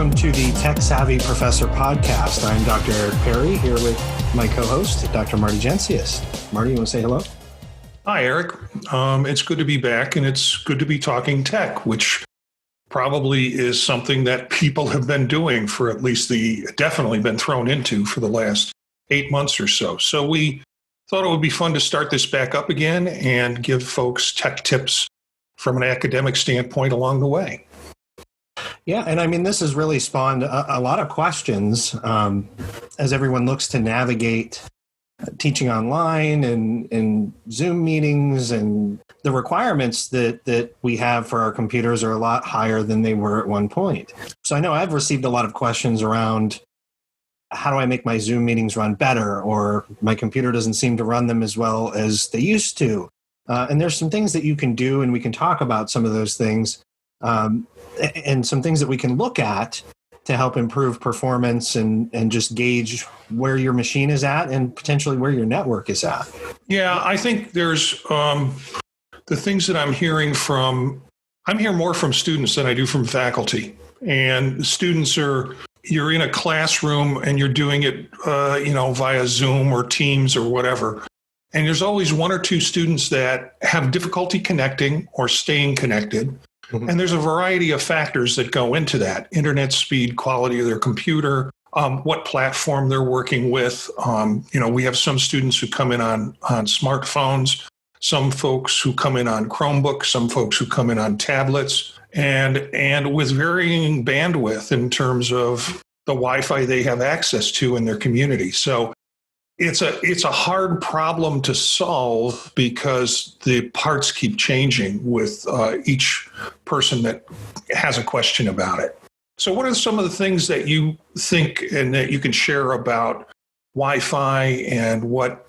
welcome to the Tech Savvy Professor podcast. I'm Dr. Eric Perry here with my co-host, Dr. Marty Gensius. Marty, you want to say hello? Hi, Eric. It's good to be back, and it's good to be talking tech, which probably is something that people have been doing for at least definitely been thrown into for the last 8 months or so. So we thought it would be fun to start this back up again and give folks tech tips from an academic standpoint along the way. Yeah, and I mean, this has really spawned a lot of questions as everyone looks to navigate teaching online and Zoom meetings, and the requirements that we have for our computers are a lot higher than they were at one point. So I know I've received a lot of questions around how do I make my Zoom meetings run better, or my computer doesn't seem to run them as well as they used to. And there's some things that you can do, and we can talk about some of those things. And some things that we can look at to help improve performance and just gauge where your machine is at and potentially where your network is at. Yeah, I think there's the things that I'm hearing more from students than I do from faculty. And students you're in a classroom and you're doing it, via Zoom or Teams or whatever. And there's always one or two students that have difficulty connecting or staying connected. Mm-hmm. And there's a variety of factors that go into that: internet speed, quality of their computer, what platform they're working with. We have some students who come in on smartphones, some folks who come in on Chromebooks, some folks who come in on tablets, and with varying bandwidth in terms of the Wi-Fi they have access to in their community. So it's a hard problem to solve because the parts keep changing with each person that has a question about it. So what are some of the things that you think and that you can share about Wi-Fi and what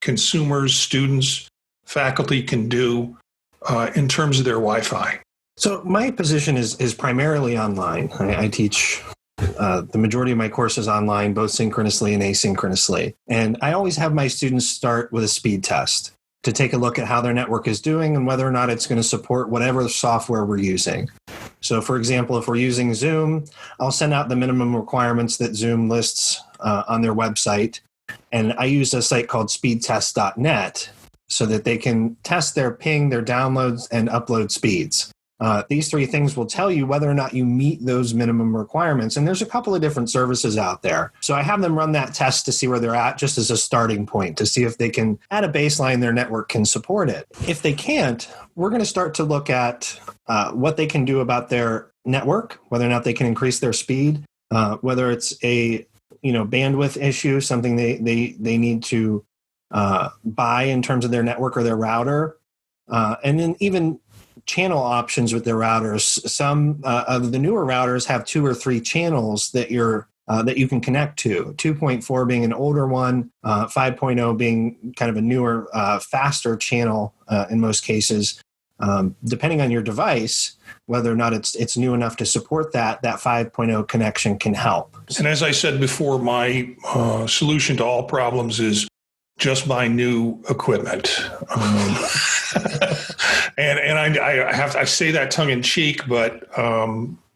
consumers, students, faculty can do in terms of their Wi-Fi? So my position is primarily online. I teach the majority of my courses online, both synchronously and asynchronously. And I always have my students start with a speed test to take a look at how their network is doing and whether or not it's going to support whatever software we're using. So for example, if we're using Zoom, I'll send out the minimum requirements that Zoom lists on their website. And I use a site called speedtest.net so that they can test their ping, their downloads, and upload speeds. These three things will tell you whether or not you meet those minimum requirements. And there's a couple of different services out there. So I have them run that test to see where they're at, just as a starting point, to see if they can, at a baseline, their network can support it. If they can't, we're going to start to look at what they can do about their network, whether or not they can increase their speed, whether it's a bandwidth issue, something they need to buy in terms of their network or their router, and then even channel options with their routers. Some of the newer routers have 2 or 3 channels that you can connect to. 2.4 being an older one, 5.0 being kind of a newer, faster channel in most cases. Depending on your device, whether or not it's new enough to support that 5.0 connection can help. And as I said before, my solution to all problems is just buy new equipment. And I say that tongue in cheek, but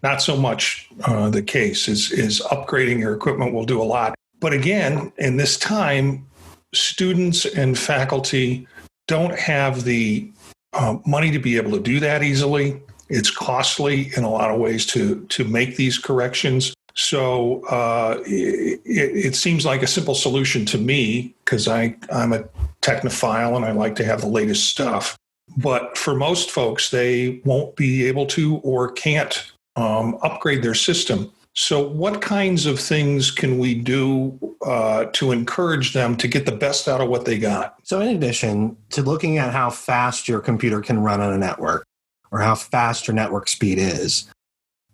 not so much the case is upgrading your equipment will do a lot. But again, in this time, students and faculty don't have the money to be able to do that easily. It's costly in a lot of ways to make these corrections. So it seems like a simple solution to me because I'm a technophile and I like to have the latest stuff. But for most folks, they won't be able to or can't upgrade their system. So what kinds of things can we do to encourage them to get the best out of what they got? So in addition to looking at how fast your computer can run on a network or how fast your network speed is,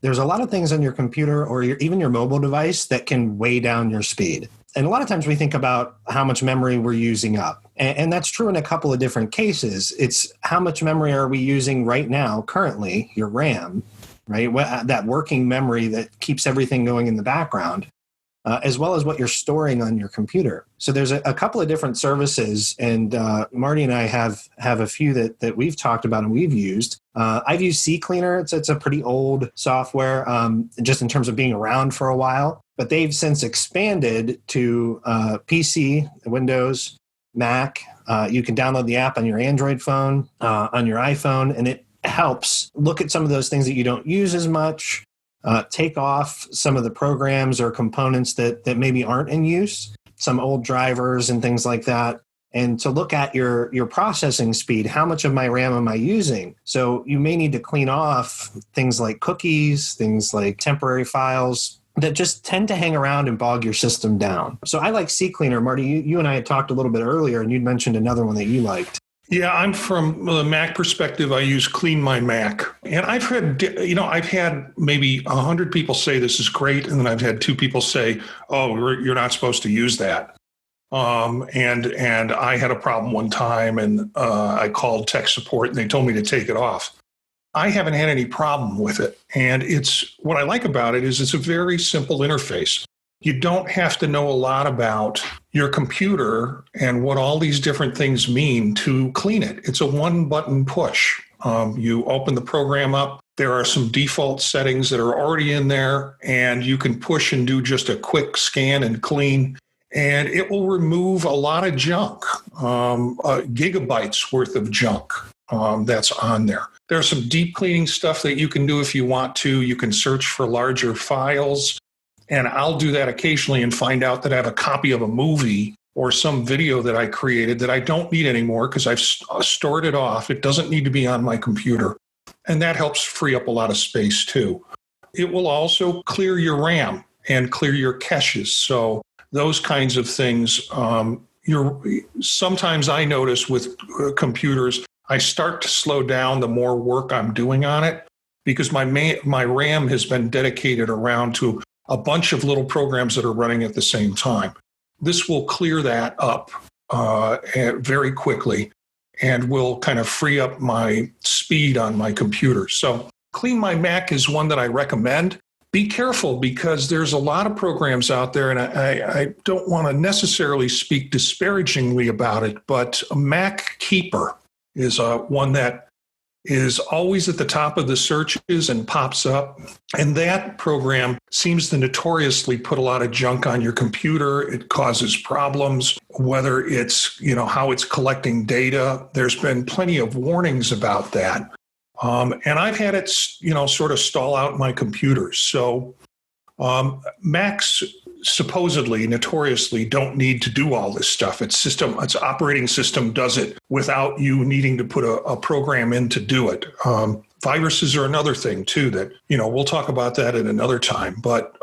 there's a lot of things on your computer or even your mobile device that can weigh down your speed. And a lot of times we think about how much memory we're using up. And that's true in a couple of different cases. It's how much memory are we using right now, currently, your RAM, right? That working memory that keeps everything going in the background. as well as what you're storing on your computer. So there's a couple of different services, and Marty and I have a few that we've talked about and we've used. I've used CCleaner. It's a pretty old software, just in terms of being around for a while. But they've since expanded to PC, Windows, Mac. You can download the app on your Android phone, on your iPhone, and it helps look at some of those things that you don't use as much, take off some of the programs or components that maybe aren't in use, some old drivers and things like that, and to look at your processing speed. How much of my RAM am I using? So you may need to clean off things like cookies, things like temporary files that just tend to hang around and bog your system down. So I like CCleaner. Marty, you and I had talked a little bit earlier, and you'd mentioned another one that you liked. Yeah, I'm from the Mac perspective. I use Clean My Mac. And I've had maybe 100 people say this is great. And then I've had 2 people say, oh, you're not supposed to use that. And I had a problem one time, and I called tech support and they told me to take it off. I haven't had any problem with it. And what I like about it is it's a very simple interface. You don't have to know a lot about your computer and what all these different things mean to clean it. It's a one-button push. You open the program up. There are some default settings that are already in there, and you can push and do just a quick scan and clean, and it will remove a lot of junk, gigabytes worth of junk that's on there. There's some deep cleaning stuff that you can do if you want to. You can search for larger files. And I'll do that occasionally and find out that I have a copy of a movie or some video that I created that I don't need anymore because I've stored it off. It doesn't need to be on my computer. And that helps free up a lot of space too. It will also clear your RAM and clear your caches. So those kinds of things, sometimes I notice with computers, I start to slow down the more work I'm doing on it because my RAM has been dedicated around to a bunch of little programs that are running at the same time. This will clear that up very quickly and will kind of free up my speed on my computer. So Clean My Mac is one that I recommend. Be careful because there's a lot of programs out there, and I don't want to necessarily speak disparagingly about it, but Mac Keeper is one that is always at the top of the searches and pops up. And that program seems to notoriously put a lot of junk on your computer. It causes problems, whether it's, how it's collecting data. There's been plenty of warnings about that. And I've had it, sort of stall out my computer. So Macs supposedly, notoriously, don't need to do all this stuff. Its operating system does it without you needing to put a program in to do it. Viruses are another thing too that, we'll talk about that at another time. But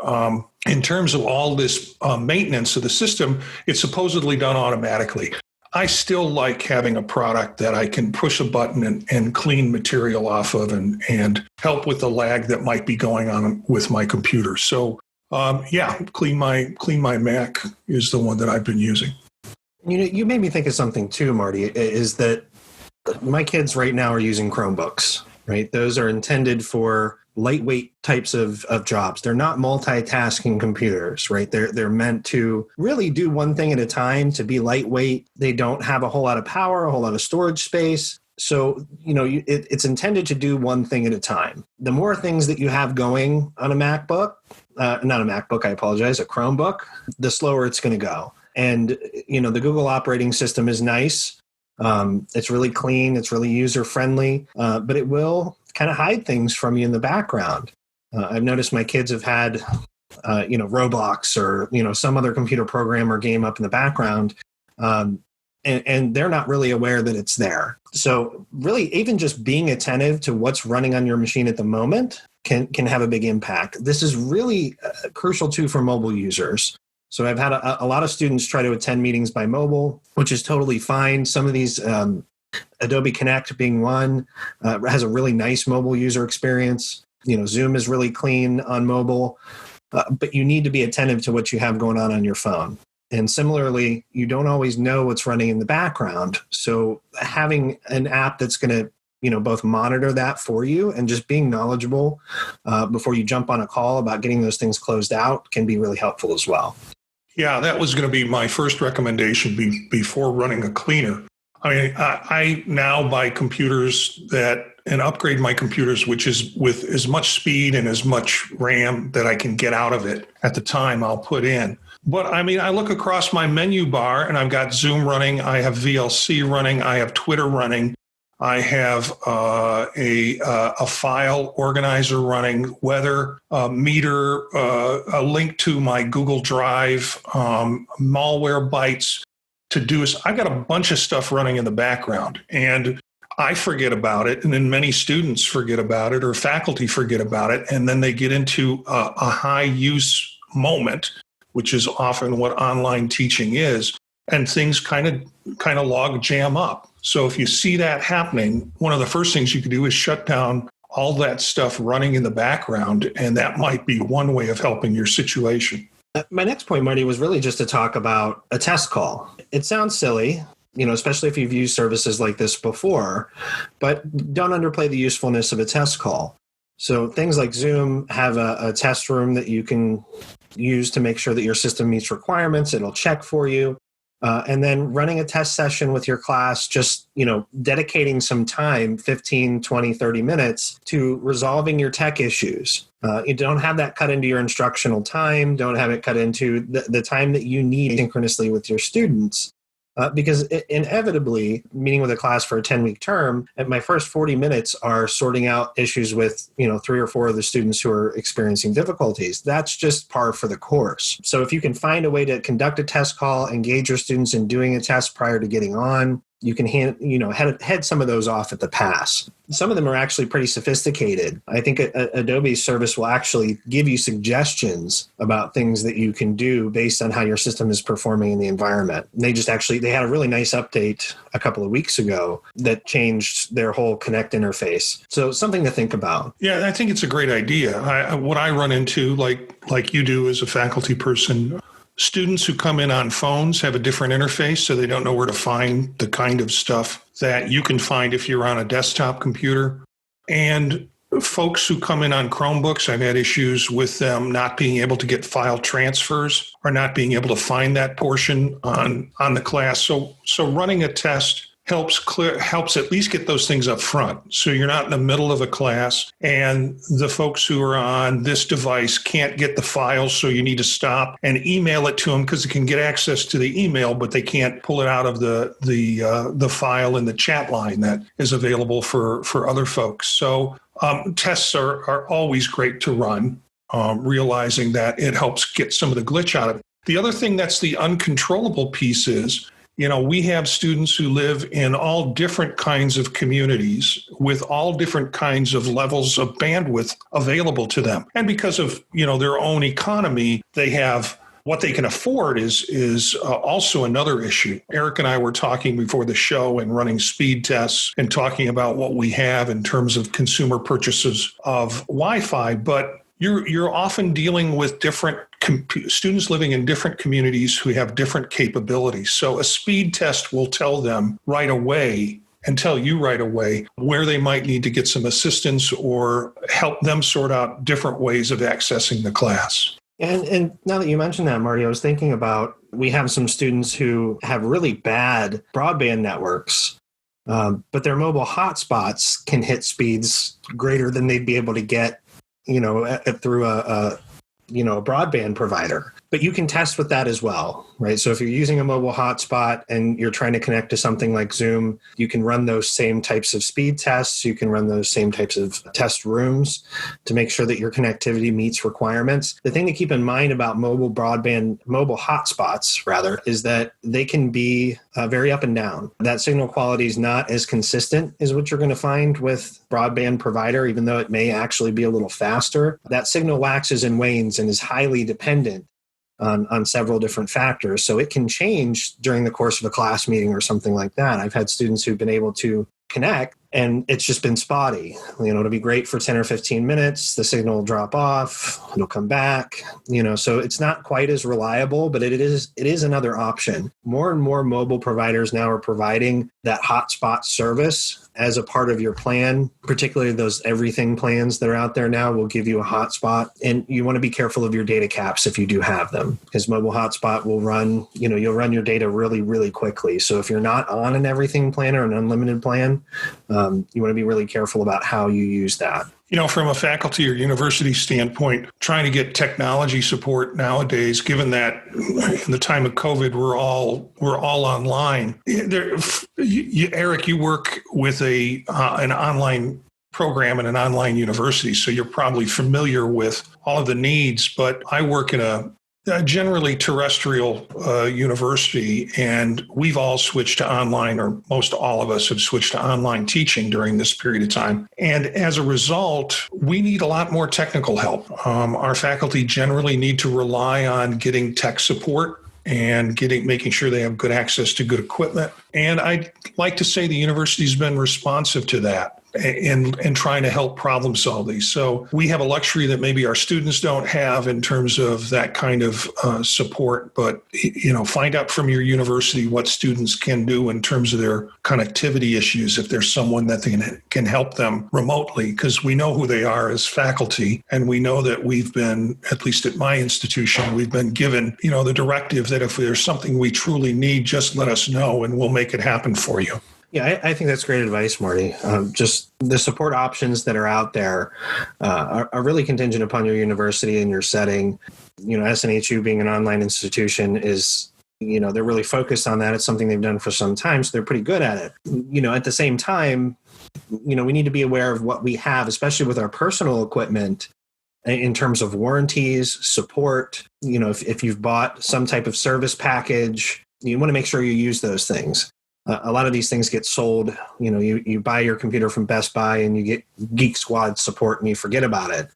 in terms of all this maintenance of the system, it's supposedly done automatically. I still like having a product that I can push a button and clean material off of and help with the lag that might be going on with my computer. So Clean My Mac is the one that I've been using. You made me think of something too, Marty, is that my kids right now are using Chromebooks, right? Those are intended for lightweight types of jobs. They're not multitasking computers, right? They're meant to really do one thing at a time, to be lightweight. They don't have a whole lot of power, a whole lot of storage space. So, it's intended to do one thing at a time. The more things that you have going on a MacBook, not a MacBook, I apologize, a Chromebook, the slower it's going to go. And, the Google operating system is nice. It's really clean. It's really user-friendly, but it will kind of hide things from you in the background. I've noticed my kids have had, Roblox or, some other computer program or game up in the background. And they're not really aware that it's there. So really, even just being attentive to what's running on your machine at the moment can have a big impact. This is really crucial too for mobile users. So I've had a lot of students try to attend meetings by mobile, which is totally fine. Some of these, Adobe Connect being one, has a really nice mobile user experience. Zoom is really clean on mobile, but you need to be attentive to what you have going on your phone. And similarly, you don't always know what's running in the background. So having an app that's going to both monitor that for you, and just being knowledgeable before you jump on a call about getting those things closed out can be really helpful as well. Yeah, that was going to be my first recommendation before running a cleaner. I mean, I now buy computers and upgrade my computers, which is with as much speed and as much RAM that I can get out of it at the time I'll put in. But I mean, I look across my menu bar and I've got Zoom running, I have VLC running, I have Twitter running, I have a file organizer running, weather, meter, a link to my Google Drive, malware bytes, Todoist. I've got a bunch of stuff running in the background, and I forget about it, and then many students forget about it, or faculty forget about it, and then they get into a high use moment, which is often what online teaching is, and things kind of log jam up. So if you see that happening, one of the first things you can do is shut down all that stuff running in the background, and that might be one way of helping your situation. My next point, Marty, was really just to talk about a test call. It sounds silly, especially if you've used services like this before, but don't underplay the usefulness of a test call. So things like Zoom have a test room that you can use to make sure that your system meets requirements. It'll check for you. And then running a test session with your class, just, dedicating some time, 15, 20, 30 minutes to resolving your tech issues. You don't have that cut into your instructional time. Don't have it cut into the time that you need synchronously with your students. Because inevitably, meeting with a class for a 10-week term, at my first 40 minutes are sorting out issues with, 3 or 4 of the students who are experiencing difficulties. That's just par for the course. So if you can find a way to conduct a test call, engage your students in doing a test prior to getting on, you can head some of those off at the pass. Some of them are actually pretty sophisticated. I think Adobe's service will actually give you suggestions about things that you can do based on how your system is performing in the environment. They had a really nice update a couple of weeks ago that changed their whole Connect interface. So something to think about. Yeah, I think it's a great idea. What I run into, like you do as a faculty person, students who come in on phones have a different interface, so they don't know where to find the kind of stuff that you can find if you're on a desktop computer. And folks who come in on Chromebooks, I've had issues with them not being able to get file transfers or not being able to find that portion on the class. So running a test helps at least get those things up front. So you're not in the middle of a class and the folks who are on this device can't get the files, so you need to stop and email it to them because they can get access to the email, but they can't pull it out of the file in the chat line that is available for other folks. So tests are always great to run, realizing that it helps get some of the glitch out of it. The other thing that's the uncontrollable piece is, we have students who live in all different kinds of communities with all different kinds of levels of bandwidth available to them. And because of, their own economy, they have what they can afford is also another issue. Eric and I were talking before the show and running speed tests and talking about what we have in terms of consumer purchases of Wi-Fi, but you're often dealing with different students living in different communities who have different capabilities. So a speed test will tell them right away and tell you right away where they might need to get some assistance or help them sort out different ways of accessing the class. And now that you mentioned that, Marty, I was thinking about, we have some students who have really bad broadband networks, but their mobile hotspots can hit speeds greater than they'd be able to get through a broadband provider. But you can test with that as well, right? So if you're using a mobile hotspot and you're trying to connect to something like Zoom, you can run those same types of speed tests. You can run those same types of test rooms to make sure that your connectivity meets requirements. The thing to keep in mind about mobile hotspots, is that they can be very up and down. That signal quality is not as consistent as what you're going to find with broadband provider, even though it may actually be a little faster. That signal waxes and wanes and is highly dependent on several different factors. So it can change during the course of a class meeting or something like that. I've had students who've been able to connect and it's just been spotty. It'll be great for 10 or 15 minutes. The signal will drop off. It'll come back. So it's not quite as reliable, but it is another option. More and more mobile providers now are providing that hotspot service as a part of your plan. Particularly those everything plans that are out there now will give you a hotspot, and you want to be careful of your data caps if you do have them, because mobile hotspot will run, you'll run your data really, really quickly. So if you're not on an everything plan or an unlimited plan, you want to be really careful about how you use that. From a faculty or university standpoint, trying to get technology support nowadays, given that in the time of COVID, we're all online. Eric, you work with an online program in an online university, so you're probably familiar with all of the needs. But I work in a generally terrestrial university, and we've all switched to online, or most all of us have switched to online teaching during this period of time. And as a result, we need a lot more technical help. Our faculty generally need to rely on getting tech support and making sure they have good access to good equipment. And I'd like to say the university's been responsive to that and trying to help problem solve these. So we have a luxury that maybe our students don't have in terms of that kind of support. But, find out from your university what students can do in terms of their connectivity issues, if there's someone that can help them remotely, because we know who they are as faculty. And we know that we've been, at least at my institution, we've been given, the directive that if there's something we truly need, just let us know and we'll make it happen for you. Yeah, I think that's great advice, Marty. Just the support options that are out there are really contingent upon your university and your setting. SNHU being an online institution is, they're really focused on that. It's something they've done for some time, so they're pretty good at it. At the same time, we need to be aware of what we have, especially with our personal equipment, in terms of warranties, support. If you've bought some type of service package, you want to make sure you use those things. A lot of these things get sold. You buy your computer from Best Buy and you get Geek Squad support and you forget about it.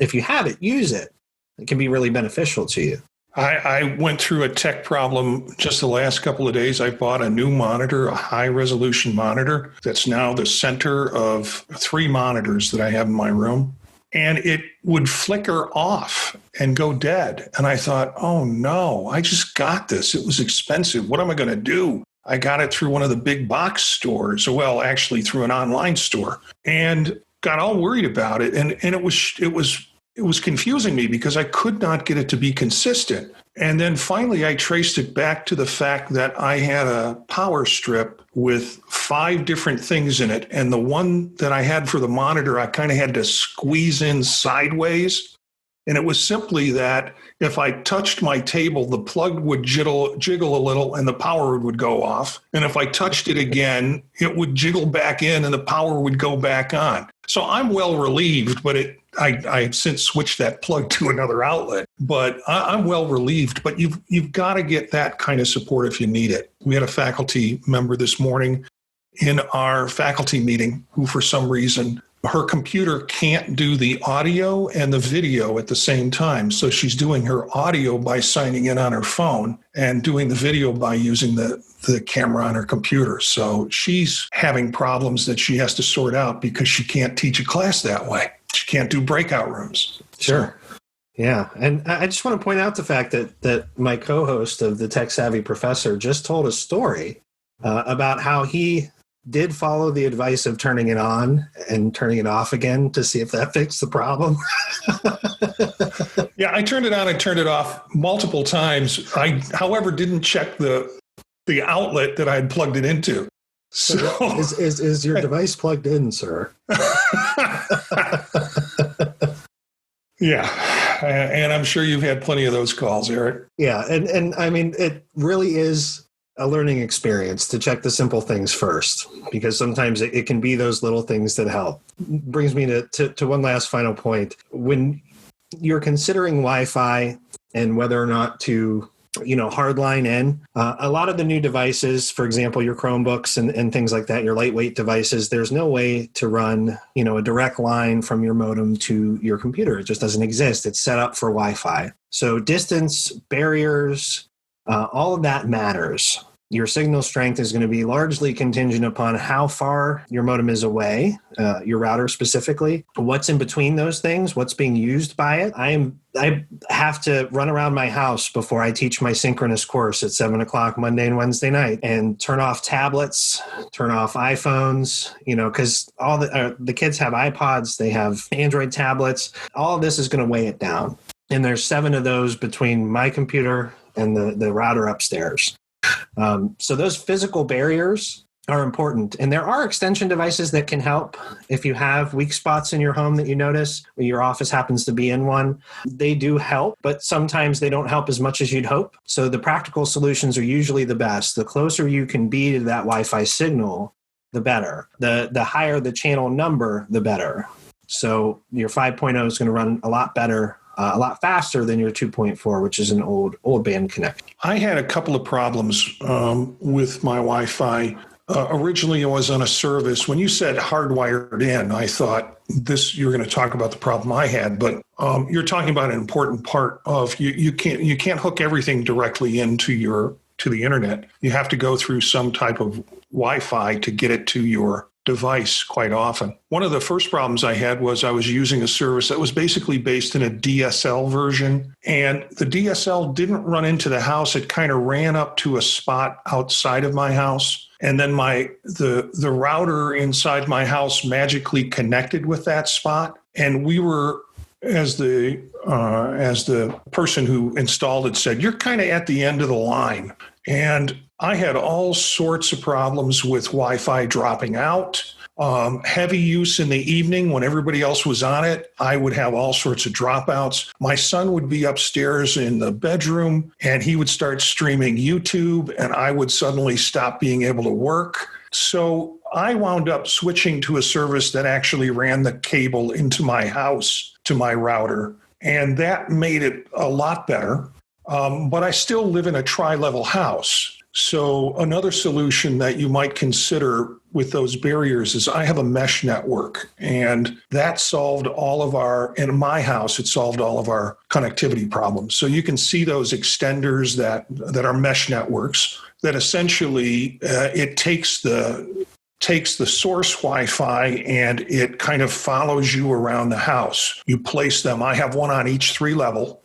If you have it, use it. It can be really beneficial to you. I went through a tech problem just the last couple of days. I bought a new monitor, a high-resolution monitor that's now the center of 3 monitors that I have in my room. And it would flicker off and go dead. And I thought, oh, no, I just got this. It was expensive. What am I going to do? I got it through one of the big box stores, well, actually through an online store, and got all worried about it. And it was confusing me because I could not get it to be consistent. And then finally, I traced it back to the fact that I had a power strip with 5 different things in it. And the one that I had for the monitor, I kind of had to squeeze in sideways. And it was simply that if I touched my table, the plug would jiggle a little and the power would go off. And if I touched it again, it would jiggle back in and the power would go back on. So I'm well relieved, but I've since switched that plug to another outlet. But I'm well relieved. But you've got to get that kind of support if you need it. We had a faculty member this morning in our faculty meeting who, for some reason, her computer can't do the audio and the video at the same time. So she's doing her audio by signing in on her phone and doing the video by using the camera on her computer. So she's having problems that she has to sort out because she can't teach a class that way. She can't do breakout rooms. Sure. Yeah. And I just want to point out the fact that my co-host of the Tech Savvy Professor just told a story about how he did follow the advice of turning it on and turning it off again to see if that fixed the problem. Yeah, I turned it on and turned it off multiple times. I, however, didn't check the outlet that I had plugged it into. So is your device plugged in, sir? Yeah. And I'm sure you've had plenty of those calls, Eric. Yeah. And I mean, it really is a learning experience to check the simple things first, because sometimes it can be those little things that help. Brings me to one last final point. When you're considering Wi-Fi and whether or not to, hardline in, a lot of the new devices, for example, your Chromebooks and things like that, your lightweight devices, there's no way to run, a direct line from your modem to your computer. It just doesn't exist. It's set up for Wi-Fi. So distance, barriers, all of that matters. Your signal strength is going to be largely contingent upon how far your modem is away, your router specifically, what's in between those things, what's being used by it. I have to run around my house before I teach my synchronous course at 7:00 Monday and Wednesday night and turn off tablets, turn off iPhones, because all the kids have iPods, they have Android tablets. All of this is going to weigh it down. And there's 7 of those between my computer and the router upstairs. So those physical barriers are important. And there are extension devices that can help if you have weak spots in your home that you notice, or your office happens to be in one. They do help, but sometimes they don't help as much as you'd hope. So the practical solutions are usually the best. The closer you can be to that Wi-Fi signal, the better. The higher the channel number, the better. So your 5.0 is going to run a lot better, a lot faster than your 2.4, which is an old band connection. I had a couple of problems with my Wi-Fi. Originally, it was on a service. When you said hardwired in, I thought you're going to talk about the problem I had, but you're talking about an important part of you can't hook everything directly into the internet. You have to go through some type of Wi-Fi to get it to your device quite often. One of the first problems I had was I was using a service that was basically based in a DSL version, and the DSL didn't run into the house. It kind of ran up to a spot outside of my house, and then the router inside my house magically connected with that spot, and we were, as the person who installed it said, you're kind of at the end of the line. And I had all sorts of problems with Wi-Fi dropping out, heavy use in the evening when everybody else was on it. I would have all sorts of dropouts. My son would be upstairs in the bedroom and he would start streaming YouTube, and I would suddenly stop being able to work. So I wound up switching to a service that actually ran the cable into my house to my router, and that made it a lot better. But I still live in a tri-level house. So another solution that you might consider with those barriers is I have a mesh network, and that solved in my house, it solved all of our connectivity problems. So you can see those extenders that are mesh networks that essentially it takes the source Wi-Fi and it kind of follows you around the house. You place them. I have one on each 3-level.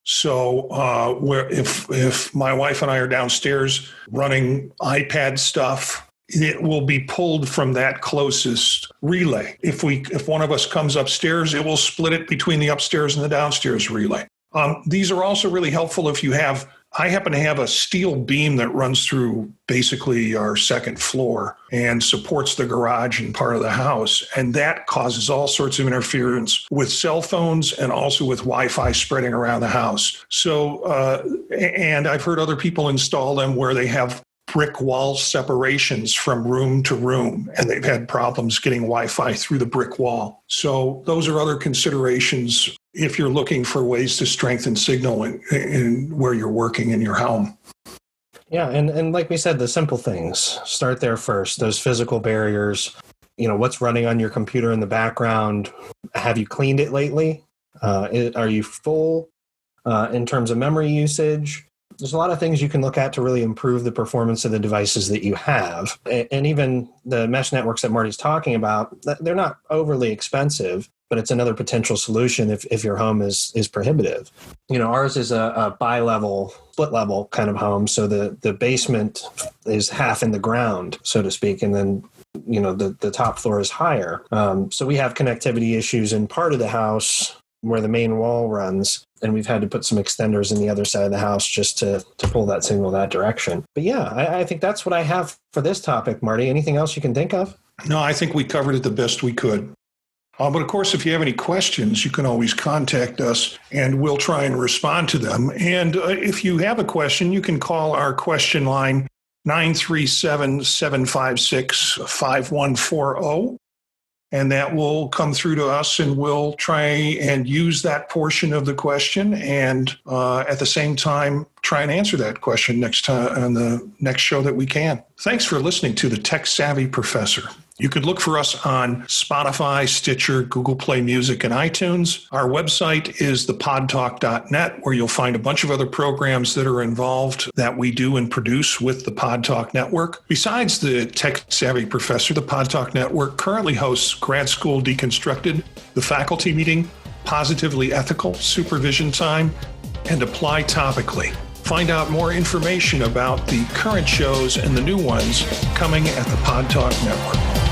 So where if my wife and I are downstairs running iPad stuff, it will be pulled from that closest relay. If one of us comes upstairs, it will split it between the upstairs and the downstairs relay. These are also really helpful if I happen to have a steel beam that runs through basically our second floor and supports the garage and part of the house. And that causes all sorts of interference with cell phones and also with Wi-Fi spreading around the house. So, and I've heard other people install them where they have brick wall separations from room to room, and they've had problems getting Wi-Fi through the brick wall. So those are other considerations if you're looking for ways to strengthen signal in where you're working in your home. Yeah, and like we said, the simple things, start there first. Those physical barriers, what's running on your computer in the background? Have you cleaned it lately? Are you full in terms of memory usage? There's a lot of things you can look at to really improve the performance of the devices that you have. And even the mesh networks that Marty's talking about, they're not overly expensive, but it's another potential solution if your home is prohibitive. Ours is a bi-level, split-level kind of home. So the basement is half in the ground, so to speak, and then the top floor is higher. So we have connectivity issues in part of the house where the main wall runs, and we've had to put some extenders in the other side of the house just to pull that signal that direction. But yeah, I think that's what I have for this topic, Marty. Anything else you can think of? No, I think we covered it the best we could. But of course, if you have any questions, you can always contact us and we'll try and respond to them. And if you have a question, you can call our question line 937-756-5140. And that will come through to us, and we'll try and use that portion of the question, and at the same time, try and answer that question next time on the next show that we can. Thanks for listening to the Tech Savvy Professor. You could look for us on Spotify, Stitcher, Google Play Music, and iTunes. Our website is thepodtalk.net, where you'll find a bunch of other programs that are involved that we do and produce with the PodTalk Network. Besides the Tech Savvy Professor, the PodTalk Network currently hosts Grad School Deconstructed, the Faculty Meeting, Positively Ethical, Supervision Time, and Apply Topically. Find out more information about the current shows and the new ones coming at the PodTalk Network.